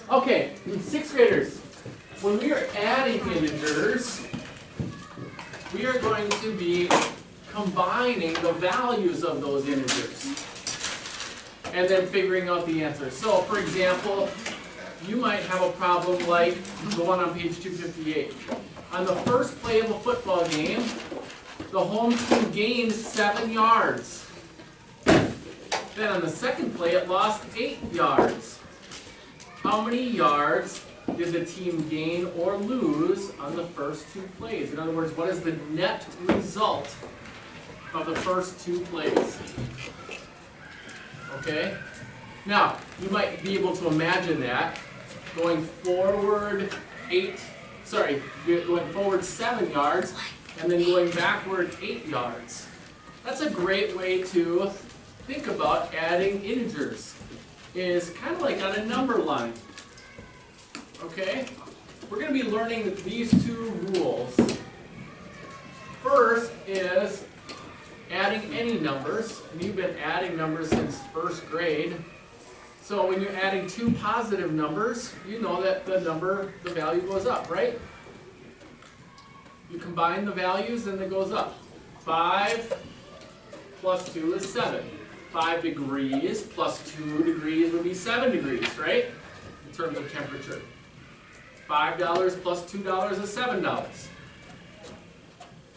Okay, sixth graders, when we are adding integers, we are going to be combining the values of those integers and then figuring out the answer. So, for example, you might have a problem like the one on page 258. On the first play of a football game, the home team gained 7 yards. Then on the second play, it lost 8 yards. How many yards did the team gain or lose on the first 2 plays? In other words, what is the net result of the first 2 plays? Okay? Now, you might be able to imagine that going forward going forward 7 yards and then going backward 8 yards. That's a great way to think about adding integers. Is kind of like on a number line. Okay? We're going to be learning these 2 rules. First is adding any numbers. And you've been adding numbers since first grade. So when you're adding 2 positive numbers, you know that the value goes up, right? You combine the values and it goes up. 5 plus 2 is 7. 5 degrees plus 2 degrees would be 7 degrees, right? In terms of temperature. $5 plus $2 is $7.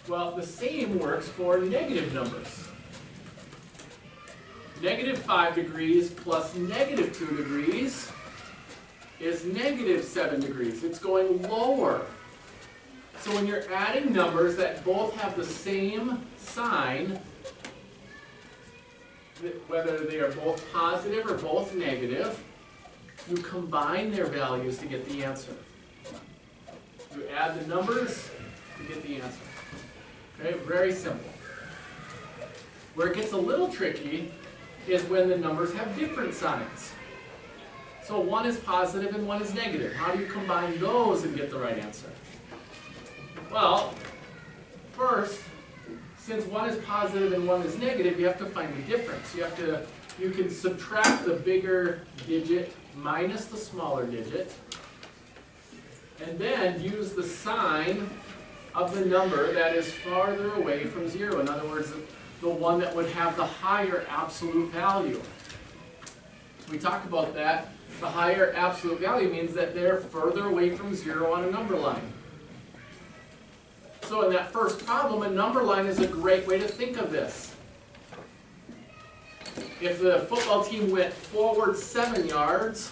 Well, the same works for negative numbers. Negative 5 degrees plus negative 2 degrees is negative 7 degrees. It's going lower. So when you're adding numbers that both have the same sign, whether they are both positive or both negative, you combine their values to get the answer. You add the numbers to get the answer. Okay, very simple. Where it gets a little tricky is when the numbers have different signs. So one is positive and one is negative. How do you combine those and get the right answer? Well, first, since one is positive and one is negative, you have to find the difference. You can subtract the bigger digit minus the smaller digit, and then use the sign of the number that is farther away from 0. In other words, the one that would have the higher absolute value. We talked about that. The higher absolute value means that they're further away from 0 on a number line. So in that first problem, a number line is a great way to think of this. If the football team went forward 7 yards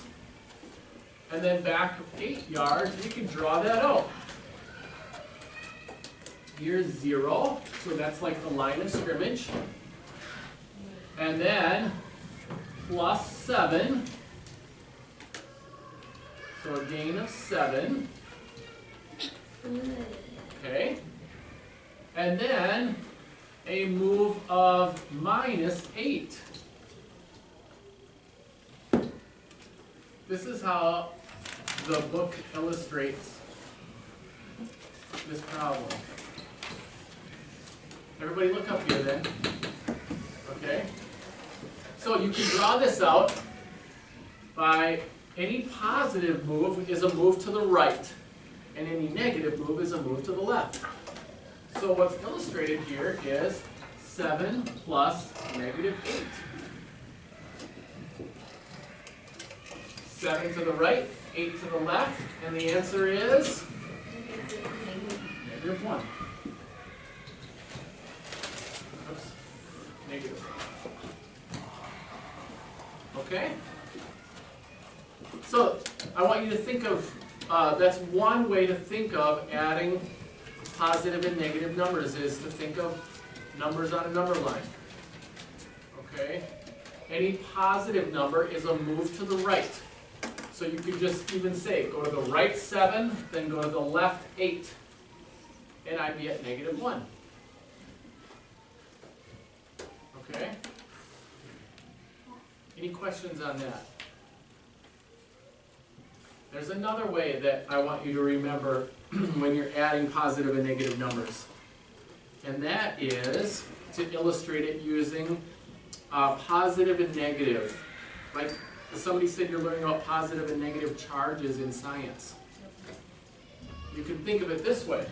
and then back 8 yards, you can draw that out. Here's 0, so that's like the line of scrimmage. And then plus 7, so a gain of 7. Okay, and then a move of minus 8. This is how the book illustrates this problem. Everybody look up here then. Okay, so you can draw this out by any positive move is a move to the right. And any negative move is a move to the left. So what's illustrated here is 7 plus negative 8. 7 to the right, 8 to the left, and the answer is negative 1. Oops, negative. Okay? So I want you to think of that's one way to think of adding positive and negative numbers, is to think of numbers on a number line. Okay? Any positive number is a move to the right. So you could just even say, go to the right 7, then go to the left 8. And I'd be at negative 1. Okay? Any questions on that? There's another way that I want you to remember when you're adding positive and negative numbers. And that is to illustrate it using positive and negative. Like Somebody said you're learning about positive and negative charges in science. You can think of it this way.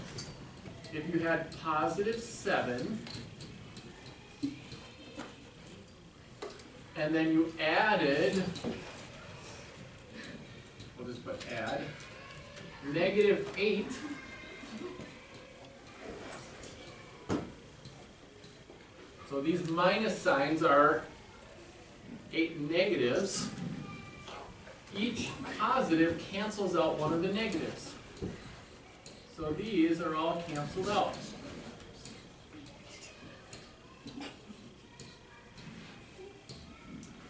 If you had positive 7, and then you added, we'll just put add, negative 8, so these minus signs are 8 negatives. Each positive cancels out one of the negatives. So these are all canceled out.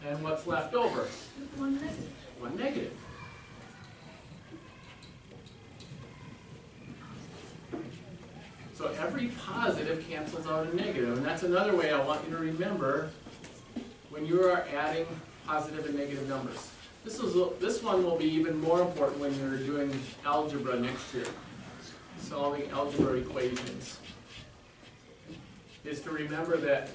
And what's left over? 1 negative. 1 negative. So every positive cancels out a negative, and that's another way I want you to remember when you are adding positive and negative numbers. This one will be even more important when you're doing algebra next year, solving algebra equations, is to remember that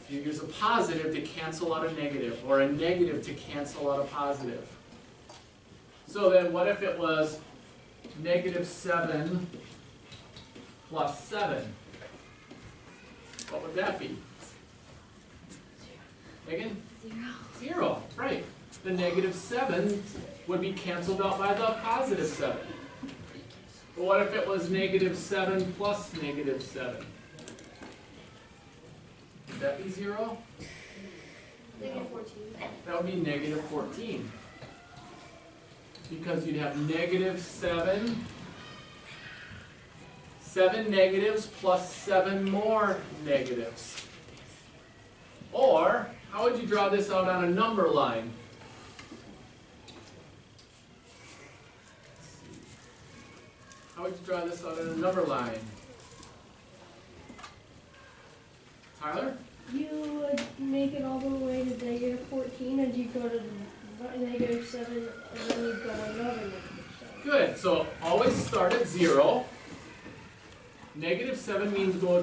you use a positive to cancel out a negative, or a negative to cancel out a positive. So then what if it was negative 7 plus 7? What would that be? Megan? 0. 0, right. The negative 7 would be canceled out by the positive 7. But what if it was negative 7 plus negative 7? Would that be 0? Negative 14. That would be negative 14. Because you'd have negative 7, 7 negatives plus 7 more negatives. Or, how would you draw this out on a number line? How would you draw this out on a number line? Tyler? You would make it all the way to negative 14, and you go to negative 7, and then you go another negative 7. Good. So always start at 0. Negative 7 means go